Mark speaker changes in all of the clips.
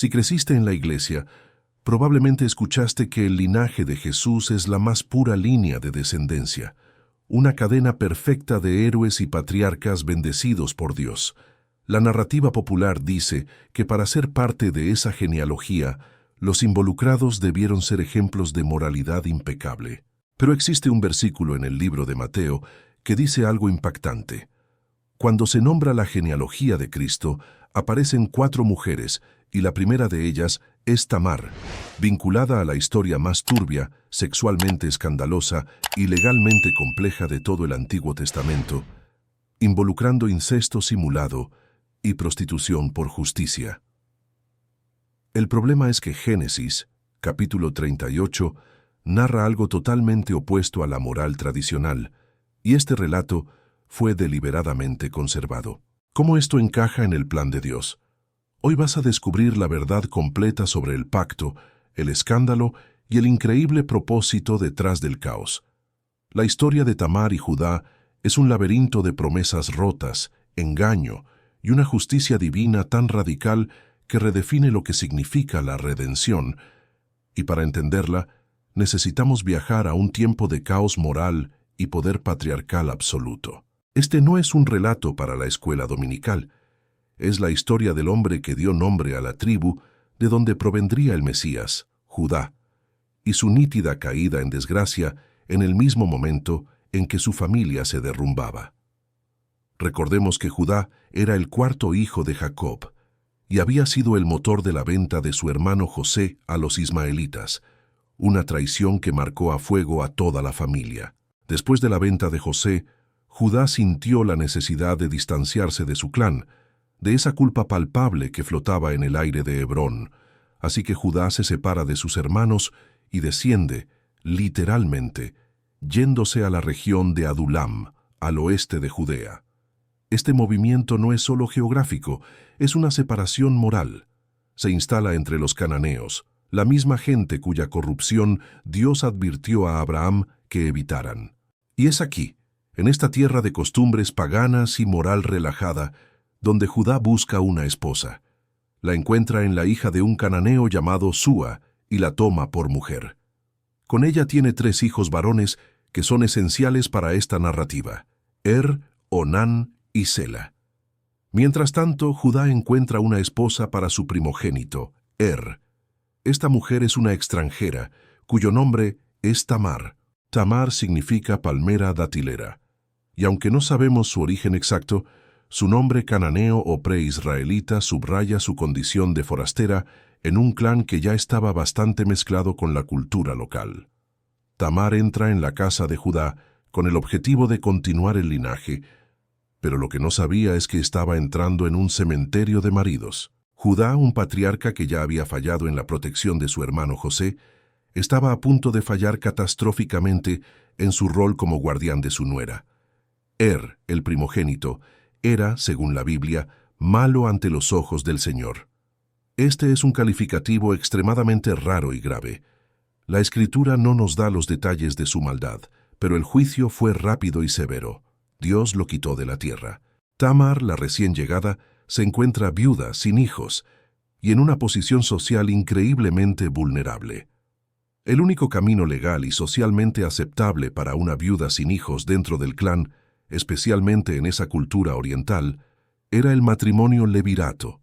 Speaker 1: Si creciste en la iglesia, probablemente escuchaste que el linaje de Jesús es la más pura línea de descendencia, una cadena perfecta de héroes y patriarcas bendecidos por Dios. La narrativa popular dice que para ser parte de esa genealogía, los involucrados debieron ser ejemplos de moralidad impecable. Pero existe un versículo en el libro de Mateo que dice algo impactante. Cuando se nombra la genealogía de Cristo, aparecen 4 mujeres, y la primera de ellas es Tamar, vinculada a la historia más turbia, sexualmente escandalosa y legalmente compleja de todo el Antiguo Testamento, involucrando incesto simulado y prostitución por justicia. El problema es que Génesis, capítulo 38, narra algo totalmente opuesto a la moral tradicional, y este relato fue deliberadamente conservado. ¿Cómo esto encaja en el plan de Dios? Hoy vas a descubrir la verdad completa sobre el pacto, el escándalo y el increíble propósito detrás del caos. La historia de Tamar y Judá es un laberinto de promesas rotas, engaño y una justicia divina tan radical que redefine lo que significa la redención, y para entenderla, necesitamos viajar a un tiempo de caos moral y poder patriarcal absoluto. Este no es un relato para la escuela dominical. Es la historia del hombre que dio nombre a la tribu de donde provendría el Mesías, Judá, y su nítida caída en desgracia en el mismo momento en que su familia se derrumbaba. Recordemos que Judá era el 4º hijo de Jacob y había sido el motor de la venta de su hermano José a los ismaelitas, una traición que marcó a fuego a toda la familia. Después de la venta de José, Judá sintió la necesidad de distanciarse de su clan, de esa culpa palpable que flotaba en el aire de Hebrón, así que Judá se separa de sus hermanos y desciende, literalmente, yéndose a la región de Adulam, al oeste de Judea. Este movimiento no es solo geográfico, es una separación moral. Se instala entre los cananeos, la misma gente cuya corrupción Dios advirtió a Abraham que evitaran. Y es aquí, en esta tierra de costumbres paganas y moral relajada, donde Judá busca una esposa. La encuentra en la hija de un cananeo llamado Súa y la toma por mujer. Con ella tiene 3 hijos varones que son esenciales para esta narrativa: Onán y Sela. Mientras tanto, Judá encuentra una esposa para su primogénito, Esta mujer es una extranjera, cuyo nombre es Tamar. Tamar significa palmera datilera, y aunque no sabemos su origen exacto, su nombre cananeo o preisraelita subraya su condición de forastera en un clan que ya estaba bastante mezclado con la cultura local. Tamar entra en la casa de Judá con el objetivo de continuar el linaje, pero lo que no sabía es que estaba entrando en un cementerio de maridos. Judá, un patriarca que ya había fallado en la protección de su hermano José, estaba a punto de fallar catastróficamente en su rol como guardián de su nuera. El primogénito, era, según la Biblia, malo ante los ojos del Señor. Este es un calificativo extremadamente raro y grave. La Escritura no nos da los detalles de su maldad, pero el juicio fue rápido y severo. Dios lo quitó de la tierra. Tamar, la recién llegada, se encuentra viuda, sin hijos, y en una posición social increíblemente vulnerable. El único camino legal y socialmente aceptable para una viuda sin hijos dentro del clan, especialmente en esa cultura oriental, era el matrimonio levirato.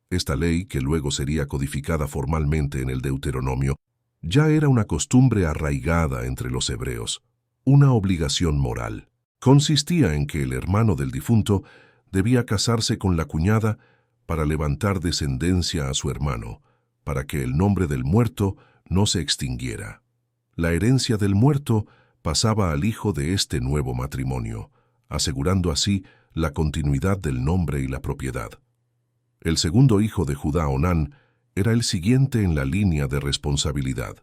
Speaker 1: Esta ley, que luego sería codificada formalmente en el Deuteronomio, ya era una costumbre arraigada entre los hebreos, una obligación moral. Consistía en que el hermano del difunto debía casarse con la cuñada para levantar descendencia a su hermano, para que el nombre del muerto no se extinguiera. La herencia del muerto pasaba al hijo de este nuevo matrimonio, asegurando así la continuidad del nombre y la propiedad. El segundo hijo de Judá, Onán, era el siguiente en la línea de responsabilidad.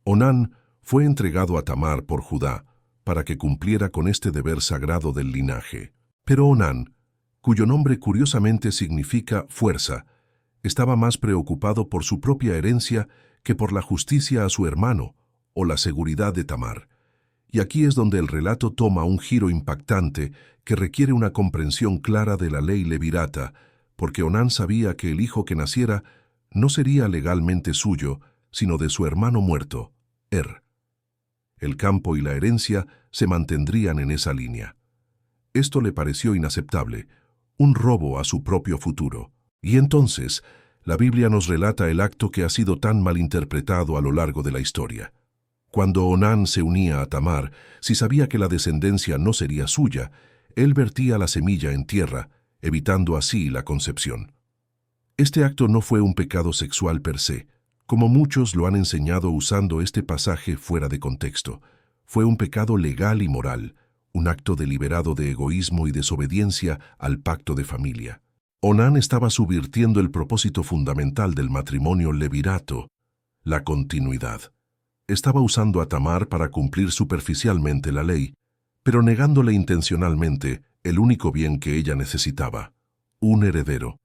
Speaker 1: Onán fue entregado a Tamar por Judá para que cumpliera con este deber sagrado del linaje. Pero Onán, cuyo nombre curiosamente significa fuerza, estaba más preocupado por su propia herencia que por la justicia a su hermano o la seguridad de Tamar. Y aquí es donde el relato toma un giro impactante que requiere una comprensión clara de la ley levirata, porque Onán sabía que el hijo que naciera no sería legalmente suyo, sino de su hermano muerto, El campo y la herencia se mantendrían en esa línea. Esto le pareció inaceptable, un robo a su propio futuro. Y entonces, la Biblia nos relata el acto que ha sido tan malinterpretado a lo largo de la historia. Cuando Onán se unía a Tamar, si sabía que la descendencia no sería suya, él vertía la semilla en tierra, evitando así la concepción. Este acto no fue un pecado sexual per se, como muchos lo han enseñado usando este pasaje fuera de contexto. Fue un pecado legal y moral, un acto deliberado de egoísmo y desobediencia al pacto de familia. Onán estaba subvirtiendo el propósito fundamental del matrimonio levirato, la continuidad. Estaba usando a Tamar para cumplir superficialmente la ley, pero negándole intencionalmente el único bien que ella necesitaba, un heredero.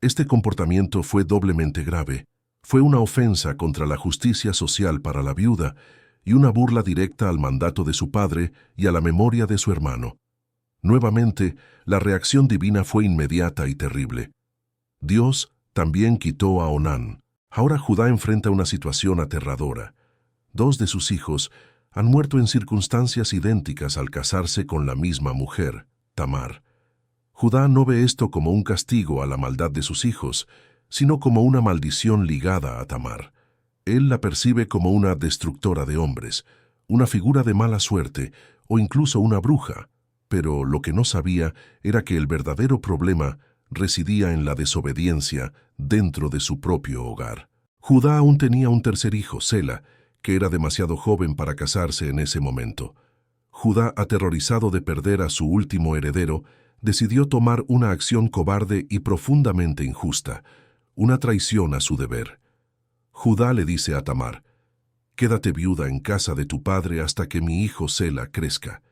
Speaker 1: Este comportamiento fue doblemente grave. Fue una ofensa contra la justicia social para la viuda y una burla directa al mandato de su padre y a la memoria de su hermano. Nuevamente, la reacción divina fue inmediata y terrible. Dios también quitó a Onán. Ahora Judá enfrenta una situación aterradora. 2 de sus hijos han muerto en circunstancias idénticas al casarse con la misma mujer, Tamar. Judá no ve esto como un castigo a la maldad de sus hijos, sino como una maldición ligada a Tamar. Él la percibe como una destructora de hombres, una figura de mala suerte o incluso una bruja, pero lo que no sabía era que el verdadero problema residía en la desobediencia dentro de su propio hogar. Judá aún tenía un tercer hijo, Sela, que era demasiado joven para casarse en ese momento. Judá, aterrorizado de perder a su último heredero, decidió tomar una acción cobarde y profundamente injusta, una traición a su deber. Judá le dice a Tamar: «Quédate viuda en casa de tu padre hasta que mi hijo Sela crezca».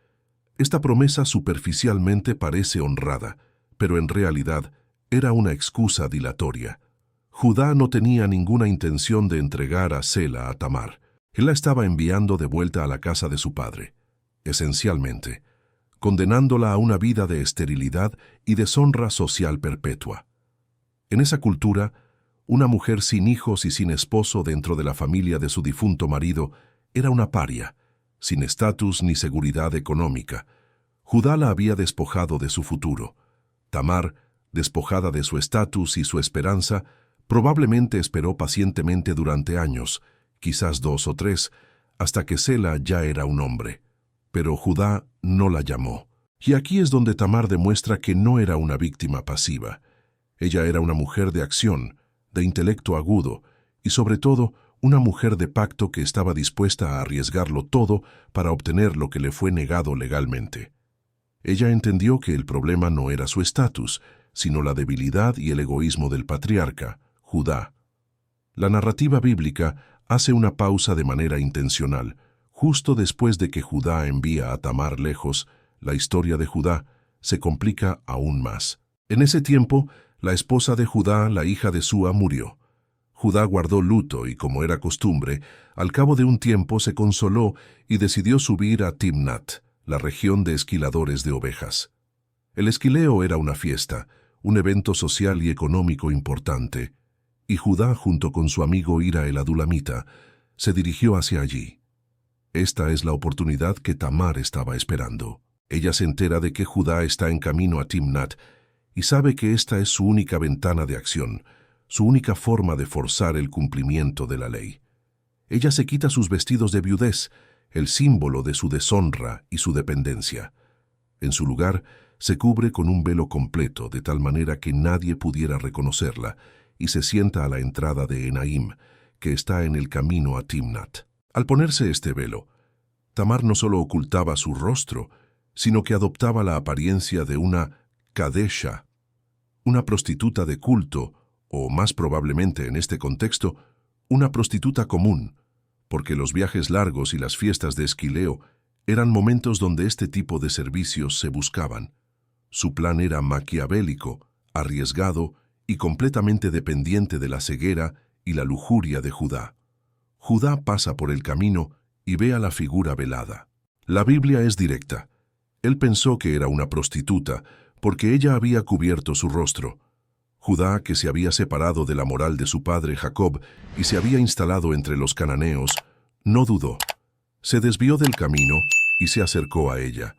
Speaker 1: Esta promesa superficialmente parece honrada, pero en realidad era una excusa dilatoria. Judá no tenía ninguna intención de entregar a Sela a Tamar. Él la estaba enviando de vuelta a la casa de su padre, esencialmente, condenándola a una vida de esterilidad y deshonra social perpetua. En esa cultura, una mujer sin hijos y sin esposo dentro de la familia de su difunto marido era una paria, sin estatus ni seguridad económica. Judá la había despojado de su futuro. Tamar, despojada de su estatus y su esperanza, probablemente esperó pacientemente durante años, quizás 2 o 3, hasta que Sela ya era un hombre. Pero Judá no la llamó. Y aquí es donde Tamar demuestra que no era una víctima pasiva. Ella era una mujer de acción, de intelecto agudo, y sobre todo, una mujer de pacto que estaba dispuesta a arriesgarlo todo para obtener lo que le fue negado legalmente. Ella entendió que el problema no era su estatus, sino la debilidad y el egoísmo del patriarca, Judá. La narrativa bíblica hace una pausa de manera intencional. Justo después de que Judá envía a Tamar lejos, la historia de Judá se complica aún más. En ese tiempo, la esposa de Judá, la hija de Súa, murió. Judá guardó luto y, como era costumbre, al cabo de un tiempo se consoló y decidió subir a Timnat, la región de esquiladores de ovejas. El esquileo era una fiesta, un evento social y económico importante, y Judá, junto con su amigo Hira el adulamita, se dirigió hacia allí. Esta es la oportunidad que Tamar estaba esperando. Ella se entera de que Judá está en camino a Timnat y sabe que esta es su única ventana de acción, su única forma de forzar el cumplimiento de la ley. Ella se quita sus vestidos de viudez, el símbolo de su deshonra y su dependencia. En su lugar, se cubre con un velo completo, de tal manera que nadie pudiera reconocerla, y se sienta a la entrada de Enaim, que está en el camino a Timnat. Al ponerse este velo, Tamar no solo ocultaba su rostro, sino que adoptaba la apariencia de una kadesha, una prostituta de culto, o más probablemente en este contexto, una prostituta común, porque los viajes largos y las fiestas de esquileo eran momentos donde este tipo de servicios se buscaban. Su plan era maquiavélico, arriesgado y completamente dependiente de la ceguera y la lujuria de Judá. Judá pasa por el camino y ve a la figura velada. La Biblia es directa. Él pensó que era una prostituta porque ella había cubierto su rostro. Judá, que se había separado de la moral de su padre Jacob y se había instalado entre los cananeos, no dudó. Se desvió del camino y se acercó a ella.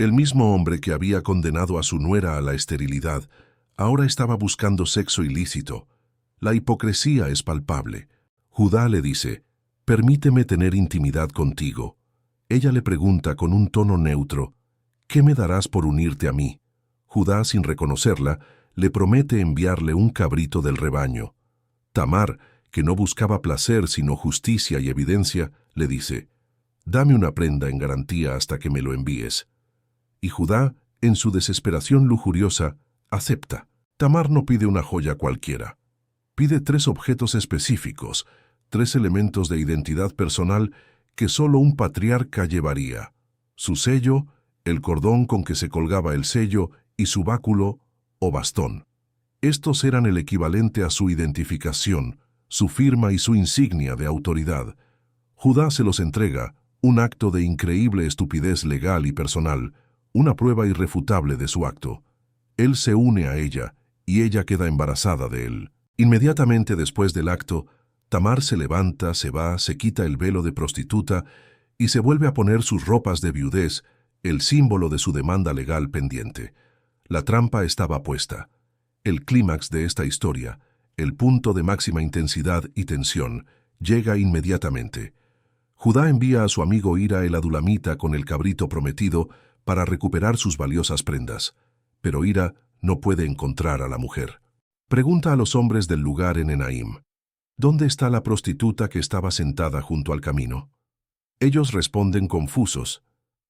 Speaker 1: El mismo hombre que había condenado a su nuera a la esterilidad, ahora estaba buscando sexo ilícito. La hipocresía es palpable. Judá le dice, «Permíteme tener intimidad contigo». Ella le pregunta con un tono neutro, «¿Qué me darás por unirte a mí?» Judá, sin reconocerla, le promete enviarle un cabrito del rebaño. Tamar, que no buscaba placer sino justicia y evidencia, le dice, «Dame una prenda en garantía hasta que me lo envíes». Y Judá, en su desesperación lujuriosa, acepta. Tamar no pide una joya cualquiera. Pide 3 objetos específicos, 3 elementos de identidad personal que solo un patriarca llevaría: su sello, el cordón con que se colgaba el sello y su báculo o bastón. Estos eran el equivalente a su identificación, su firma y su insignia de autoridad. Judá se los entrega, un acto de increíble estupidez legal y personal, una prueba irrefutable de su acto. Él se une a ella, y ella queda embarazada de él. Inmediatamente después del acto, Tamar se levanta, se va, se quita el velo de prostituta y se vuelve a poner sus ropas de viudez, el símbolo de su demanda legal pendiente. La trampa estaba puesta. El clímax de esta historia, el punto de máxima intensidad y tensión, llega inmediatamente. Judá envía a su amigo Hira el adulamita con el cabrito prometido para recuperar sus valiosas prendas, pero Hira no puede encontrar a la mujer. Pregunta a los hombres del lugar en Enaim, ¿dónde está la prostituta que estaba sentada junto al camino? Ellos responden confusos,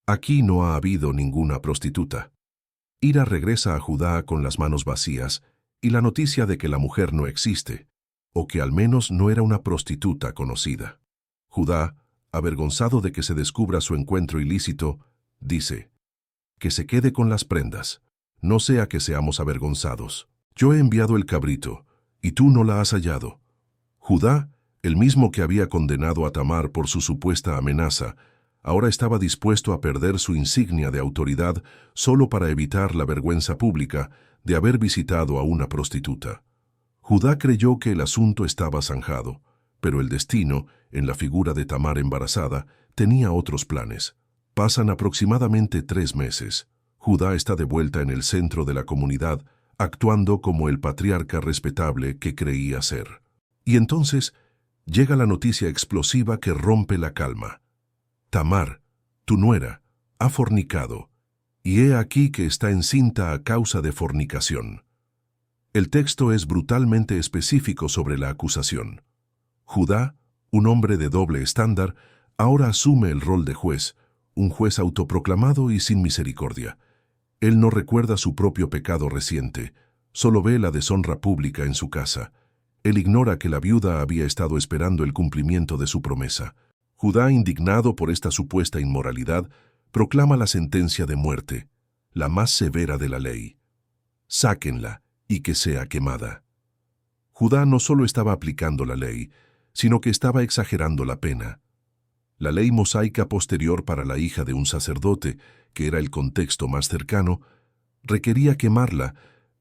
Speaker 1: aquí no ha habido ninguna prostituta. Hira regresa a Judá con las manos vacías y la noticia de que la mujer no existe, o que al menos no era una prostituta conocida. Judá, avergonzado de que se descubra su encuentro ilícito, dice, «Que se quede con las prendas, no sea que seamos avergonzados. Yo he enviado el cabrito, y tú no la has hallado». Judá, el mismo que había condenado a Tamar por su supuesta amenaza, ahora estaba dispuesto a perder su insignia de autoridad solo para evitar la vergüenza pública de haber visitado a una prostituta. Judá creyó que el asunto estaba zanjado, pero el destino, en la figura de Tamar embarazada, tenía otros planes. Pasan aproximadamente 3 meses. Judá está de vuelta en el centro de la comunidad, actuando como el patriarca respetable que creía ser. Y entonces llega la noticia explosiva que rompe la calma. Tamar, tu nuera, ha fornicado, y he aquí que está encinta a causa de fornicación. El texto es brutalmente específico sobre la acusación. Judá, un hombre de doble estándar, ahora asume el rol de juez, un juez autoproclamado y sin misericordia. Él no recuerda su propio pecado reciente, solo ve la deshonra pública en su casa. Él ignora que la viuda había estado esperando el cumplimiento de su promesa. Judá, indignado por esta supuesta inmoralidad, proclama la sentencia de muerte, la más severa de la ley. Sáquenla y que sea quemada. Judá no solo estaba aplicando la ley, sino que estaba exagerando la pena. La ley mosaica posterior para la hija de un sacerdote, que era el contexto más cercano, requería quemarla,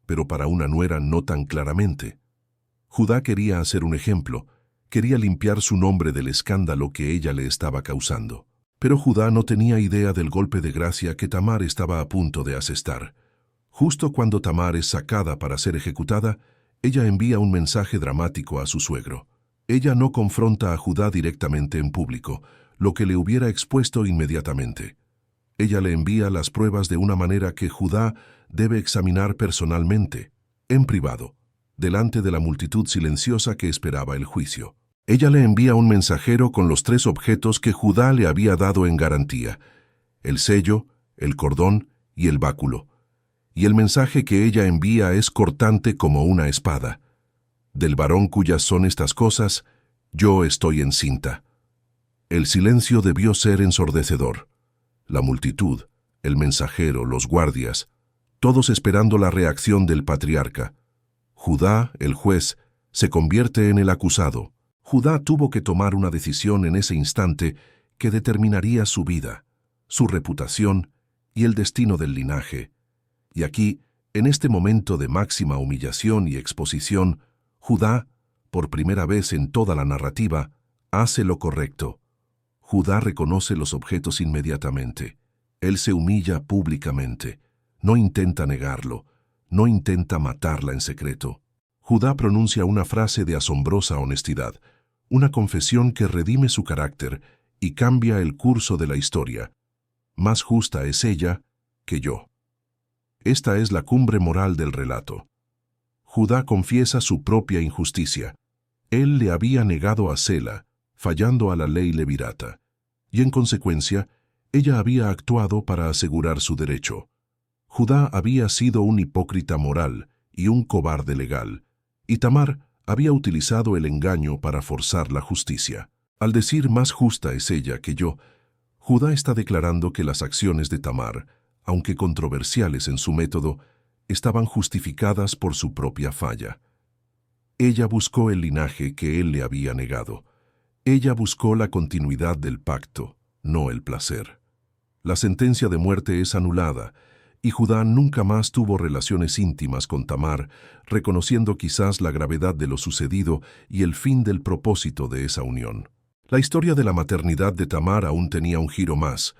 Speaker 1: pero para una nuera no tan claramente. Judá quería hacer un ejemplo, quería limpiar su nombre del escándalo que ella le estaba causando. Pero Judá no tenía idea del golpe de gracia que Tamar estaba a punto de asestar. Justo cuando Tamar es sacada para ser ejecutada, ella envía un mensaje dramático a su suegro. Ella no confronta a Judá directamente en público, lo que le hubiera expuesto inmediatamente. Ella le envía las pruebas de una manera que Judá debe examinar personalmente, en privado, delante de la multitud silenciosa que esperaba el juicio. Ella le envía un mensajero con los 3 objetos que Judá le había dado en garantía: el sello, el cordón y el báculo. Y el mensaje que ella envía es cortante como una espada. Del varón cuyas son estas cosas, yo estoy encinta. El silencio debió ser ensordecedor. La multitud, el mensajero, los guardias, todos esperando la reacción del patriarca. Judá, el juez, se convierte en el acusado. Judá tuvo que tomar una decisión en ese instante que determinaría su vida, su reputación y el destino del linaje. Y aquí En este momento de máxima humillación y exposición, Judá, por primera vez en toda la narrativa, hace lo correcto. Judá reconoce los objetos inmediatamente. Él se humilla públicamente. No intenta negarlo. No intenta matarla en secreto. Judá pronuncia una frase de asombrosa honestidad, una confesión que redime su carácter y cambia el curso de la historia. Más justa es ella que yo. Esta es la cumbre moral del relato. Judá confiesa su propia injusticia. Él le había negado a Sela, fallando a la ley levirata, y en consecuencia, ella había actuado para asegurar su derecho. Judá había sido un hipócrita moral y un cobarde legal, y Tamar había utilizado el engaño para forzar la justicia. Al decir más justa es ella que yo, Judá está declarando que las acciones de Tamar, aunque controversiales en su método, estaban justificadas por su propia falla. Ella buscó el linaje que él le había negado. Ella buscó la continuidad del pacto, no el placer. La sentencia de muerte es anulada, y Judá nunca más tuvo relaciones íntimas con Tamar, reconociendo quizás la gravedad de lo sucedido y el fin del propósito de esa unión. La historia de la maternidad de Tamar aún tenía un giro más,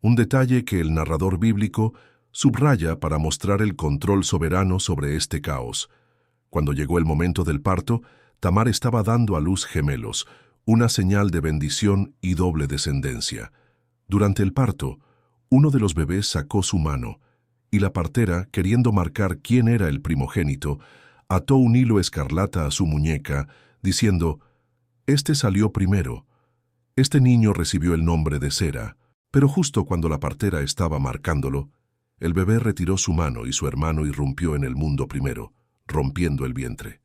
Speaker 1: un detalle que el narrador bíblico subraya para mostrar el control soberano sobre este caos. Cuando llegó el momento del parto, Tamar estaba dando a luz gemelos, una señal de bendición y doble descendencia. Durante el parto, uno de los bebés sacó su mano, y la partera, queriendo marcar quién era el primogénito, ató un hilo escarlata a su muñeca, diciendo: «Este salió primero». Este niño recibió el nombre de Sera, pero justo cuando la partera estaba marcándolo, el bebé retiró su mano y su hermano irrumpió en el mundo primero, rompiendo el vientre.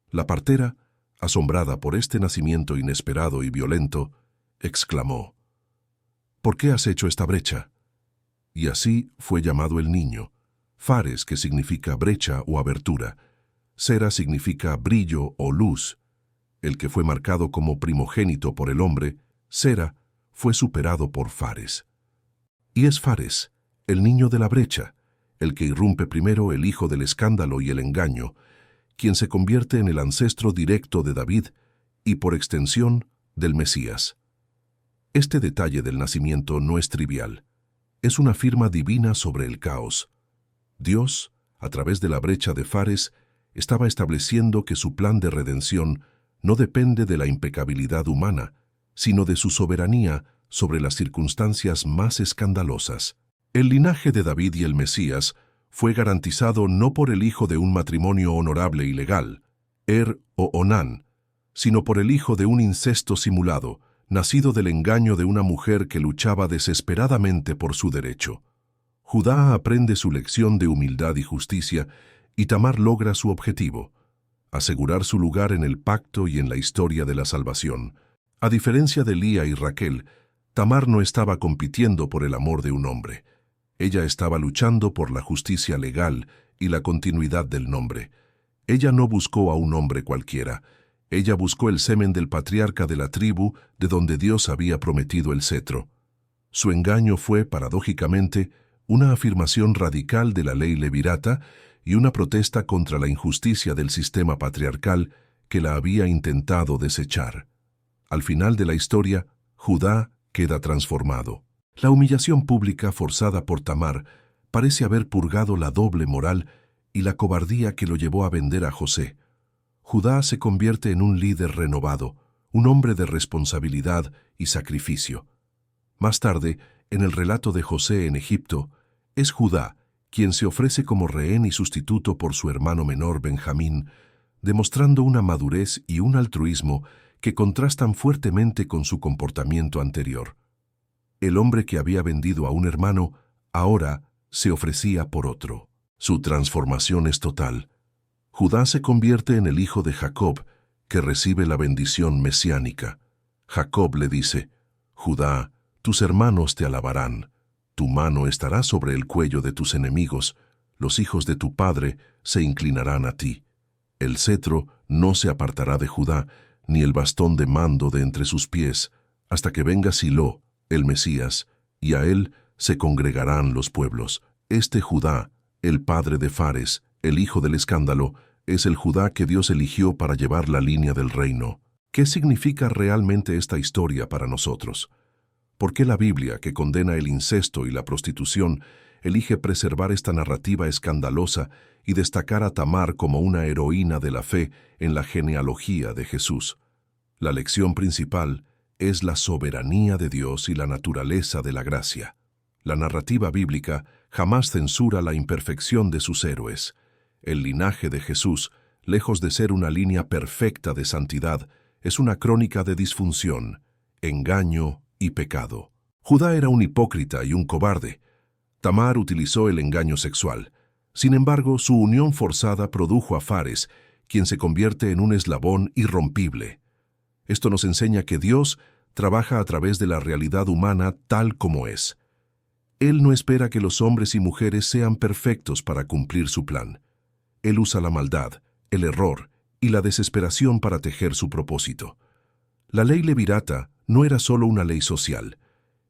Speaker 1: La partera, asombrada por este nacimiento inesperado y violento, exclamó: «¿Por qué has hecho esta brecha?». Y así fue llamado el niño, Fares, que significa brecha o abertura, Sera significa brillo o luz. El que fue marcado como primogénito por el hombre, Sera, fue superado por Fares. Y es Fares, el niño de la brecha, el que irrumpe primero, el hijo del escándalo y el engaño, quien se convierte en el ancestro directo de David y, por extensión, del Mesías. Este detalle del nacimiento no es trivial. Es una firma divina sobre el caos. Dios, a través de la brecha de Fares, estaba estableciendo que su plan de redención no depende de la impecabilidad humana, sino de su soberanía sobre las circunstancias más escandalosas. El linaje de David y el Mesías fue garantizado no por el hijo de un matrimonio honorable y legal, o Onán, sino por el hijo de un incesto simulado, nacido del engaño de una mujer que luchaba desesperadamente por su derecho. Judá aprende su lección de humildad y justicia, y Tamar logra su objetivo: asegurar su lugar en el pacto y en la historia de la salvación. A diferencia de Lía y Raquel, Tamar no estaba compitiendo por el amor de un hombre. Ella estaba luchando por la justicia legal y la continuidad del nombre. Ella no buscó a un hombre cualquiera. Ella buscó el semen del patriarca de la tribu de donde Dios había prometido el cetro. Su engaño fue, paradójicamente, una afirmación radical de la ley levirata y una protesta contra la injusticia del sistema patriarcal que la había intentado desechar. Al final de la historia, Judá queda transformado. La humillación pública forzada por Tamar parece haber purgado la doble moral y la cobardía que lo llevó a vender a José. Judá se convierte en un líder renovado, un hombre de responsabilidad y sacrificio. Más tarde, en el relato de José en Egipto, es Judá quien se ofrece como rehén y sustituto por su hermano menor Benjamín, demostrando una madurez y un altruismo que contrastan fuertemente con su comportamiento anterior. El hombre que había vendido a un hermano, ahora se ofrecía por otro. Su transformación es total. Judá se convierte en el hijo de Jacob, que recibe la bendición mesiánica. Jacob le dice: «Judá, tus hermanos te alabarán. Tu mano estará sobre el cuello de tus enemigos. Los hijos de tu padre se inclinarán a ti. El cetro no se apartará de Judá, ni el bastón de mando de entre sus pies, hasta que venga Silo, el Mesías, y a él se congregarán los pueblos». Este Judá El padre de Fares, el hijo del escándalo, es el Judá que Dios eligió para llevar la línea del reino. ¿Qué significa realmente esta historia para nosotros? ¿Por qué la Biblia, que condena el incesto y la prostitución, elige preservar esta narrativa escandalosa y destacar a Tamar como una heroína de la fe en la genealogía de Jesús? La lección principal es la soberanía de Dios y la naturaleza de la gracia. La narrativa bíblica jamás censura la imperfección de sus héroes. El linaje de Jesús, lejos de ser una línea perfecta de santidad, es una crónica de disfunción, engaño y pecado. Judá era un hipócrita y un cobarde. Tamar utilizó el engaño sexual. Sin embargo, su unión forzada produjo a Fares, quien se convierte en un eslabón irrompible. Esto nos enseña que Dios trabaja a través de la realidad humana tal como es. Él no espera que los hombres y mujeres sean perfectos para cumplir su plan. Él usa la maldad, el error y la desesperación para tejer su propósito. La ley levirata no era solo una ley social,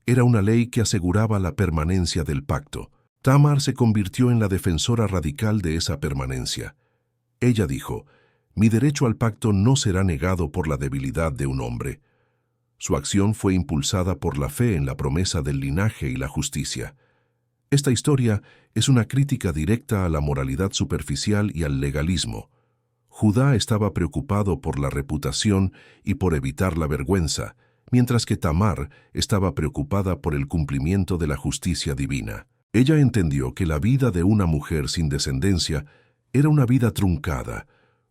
Speaker 1: era una ley que aseguraba la permanencia del pacto. Tamar se convirtió en la defensora radical de esa permanencia. Ella dijo: «Mi derecho al pacto no será negado por la debilidad de un hombre». Su acción fue impulsada por la fe en la promesa del linaje y la justicia. Esta historia es una crítica directa a la moralidad superficial y al legalismo. Judá estaba preocupado por la reputación y por evitar la vergüenza, mientras que Tamar estaba preocupada por el cumplimiento de la justicia divina. Ella entendió que la vida de una mujer sin descendencia era una vida truncada,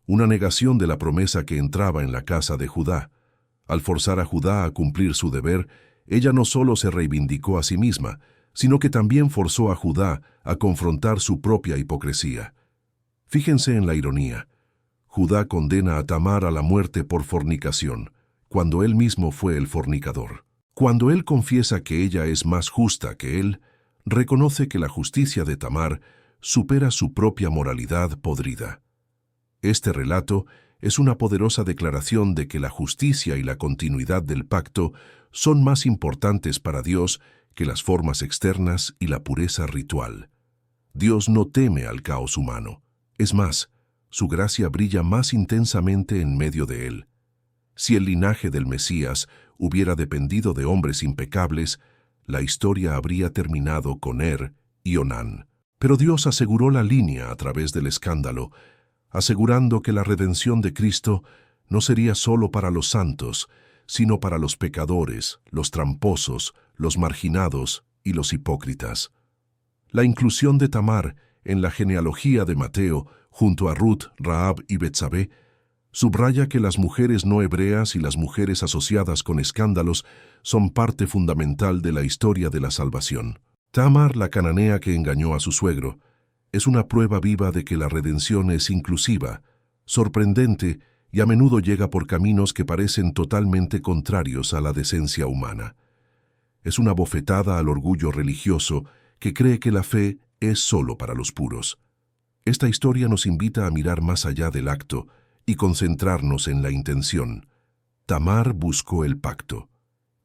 Speaker 1: una negación de la promesa que entraba en la casa de Judá. Al forzar a Judá a cumplir su deber, ella no solo se reivindicó a sí misma, sino que también forzó a Judá a confrontar su propia hipocresía. Fíjense en la ironía. Judá condena a Tamar a la muerte por fornicación, cuando él mismo fue el fornicador. Cuando él confiesa que ella es más justa que él, reconoce que la justicia de Tamar supera su propia moralidad podrida. Este relato es una poderosa declaración de que la justicia y la continuidad del pacto son más importantes para Dios que las formas externas y la pureza ritual. Dios no teme al caos humano. Es más, su gracia brilla más intensamente en medio de él. Si el linaje del Mesías hubiera dependido de hombres impecables, la historia habría terminado con y Onán. Pero Dios aseguró la línea a través del escándalo, asegurando que la redención de Cristo no sería solo para los santos, sino para los pecadores, los tramposos, los marginados y los hipócritas. La inclusión de Tamar en la genealogía de Mateo, junto a Ruth, Rahab y Betsabé, subraya que las mujeres no hebreas y las mujeres asociadas con escándalos son parte fundamental de la historia de la salvación. Tamar, la cananea que engañó a su suegro, es una prueba viva de que la redención es inclusiva, sorprendente y a menudo llega por caminos que parecen totalmente contrarios a la decencia humana. Es una bofetada al orgullo religioso que cree que la fe es solo para los puros. Esta historia nos invita a mirar más allá del acto y concentrarnos en la intención. Tamar buscó el pacto,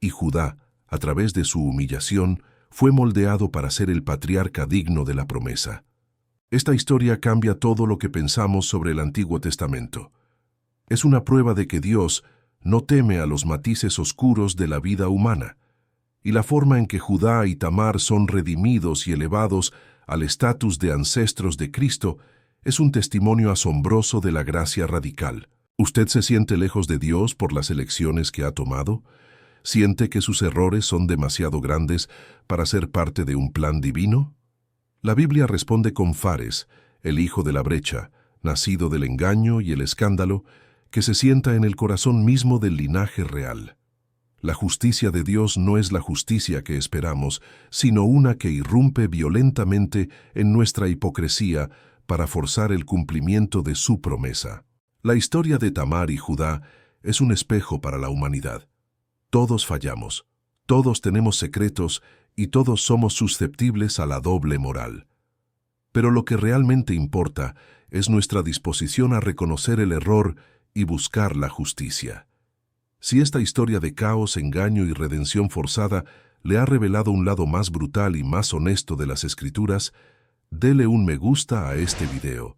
Speaker 1: y Judá, a través de su humillación, fue moldeado para ser el patriarca digno de la promesa. Esta historia cambia todo lo que pensamos sobre el Antiguo Testamento. Es una prueba de que Dios no teme a los matices oscuros de la vida humana, y la forma en que Judá y Tamar son redimidos y elevados al estatus de ancestros de Cristo es un testimonio asombroso de la gracia radical. ¿Usted se siente lejos de Dios por las elecciones que ha tomado? ¿Siente que sus errores son demasiado grandes para ser parte de un plan divino? La Biblia responde con Fares, el hijo de la brecha, nacido del engaño y el escándalo, que se sienta en el corazón mismo del linaje real. La justicia de Dios no es la justicia que esperamos, sino una que irrumpe violentamente en nuestra hipocresía para forzar el cumplimiento de su promesa. La historia de Tamar y Judá es un espejo para la humanidad. Todos fallamos, todos tenemos secretos y todos somos susceptibles a la doble moral. Pero lo que realmente importa es nuestra disposición a reconocer el error y buscar la justicia. Si esta historia de caos, engaño y redención forzada le ha revelado un lado más brutal y más honesto de las Escrituras, Dele un me gusta a este video.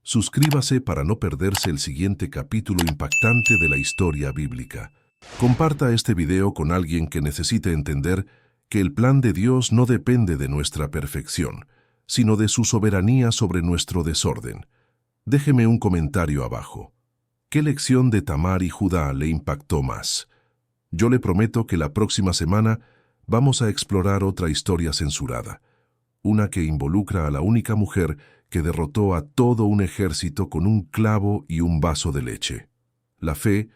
Speaker 1: Suscríbase para no perderse el siguiente capítulo impactante de la historia bíblica. Comparta este video con alguien que necesite entender que el plan de Dios no depende de nuestra perfección, sino de su soberanía sobre nuestro desorden. Déjeme un comentario abajo. ¿Qué lección de Tamar y Judá le impactó más? Yo le prometo que la próxima semana vamos a explorar otra historia censurada, una que involucra a la única mujer que derrotó a todo un ejército con un clavo y un vaso de leche. La fe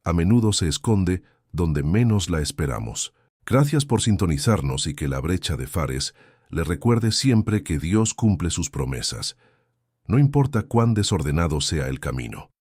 Speaker 1: a menudo se esconde donde menos la esperamos. Gracias por sintonizarnos y que la brecha de Fares le recuerde siempre que Dios cumple sus promesas, no importa cuán desordenado sea el camino.